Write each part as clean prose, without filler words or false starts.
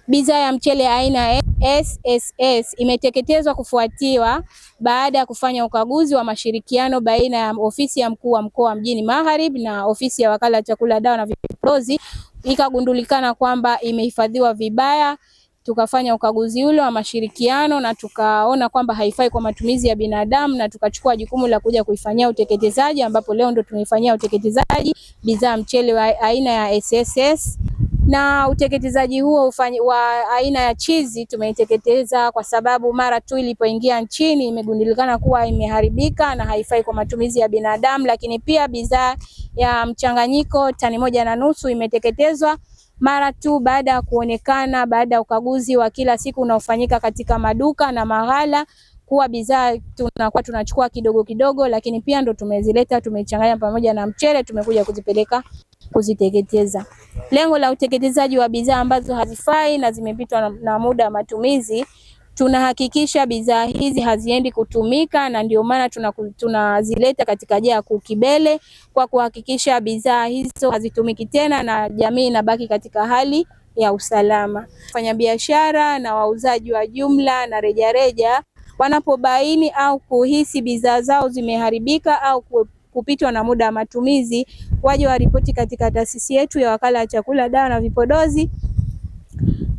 Bidhaa ya mchele aina ya SSS imeteketezwa kufuatiwa baada ya kufanya ukaguzi wa mashirikiano baina ya ofisi ya mkuu wa mkoa mjini Magharibi na ofisi ya wakala wa chakula, dawa na vipodozi. Ikagundulikana kwamba imehifadhiwa vibaya. Tukafanya ukaguzi ule wa mashirikiano na tukaona kwamba haifai kwa matumizi ya binadamu, na tukachukua jukumu la kuja kuifanyia uteketezaji, ambapo leo ndo tumeifanyia uteketezaji bidhaa mchele wa aina ya SSS. Na uteketezaji huo wa aina ya chizi tumeiteketeza kwa sababu mara tu ilipoingia nchini imegundulikana kuwa imeharibika na haifai kwa matumizi ya binadamu. Lakini pia bidhaa ya mchanganyiko tani 1.5 imeteketezwa mara tu baada ya kuonekana, baada ya ukaguzi wa kila siku unaofanyika katika maduka na maghala, kuwa bidhaa tunakuwa tunachukua kidogo kidogo, lakini pia ndo tumezileta, tumechanganya pamoja na mchele, tumekuja kuzipeleka kuziteketeza. Lengo la uteketezaji wa bidhaa ambazo hazifai na zimepitwa na muda wa matumizi, tunahakikisha bidhaa hizi haziendi kutumika, na ndio maana tunazileta katika jaa kuu Kibele kwa kuhakikisha bidhaa hizo hazitumiki tena na jamii inabaki katika hali ya usalama. Wafanyabiashara na wauzaji wa jumla na rejareja wanapobaini au kuhisi bidhaa zao zimeharibika au kupitwa na muda wa matumizi, waje waripoti katika taasisi yetu ya wakala wa chakula, dawa na vipodozi,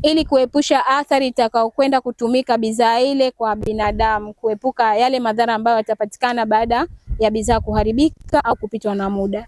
ili kuepusha athari itakayokwenda kutumika bidhaa ile kwa binadamu, kuepuka yale madhara ambayo yatapatikana baada ya bidhaa kuharibika au kupitwa na muda.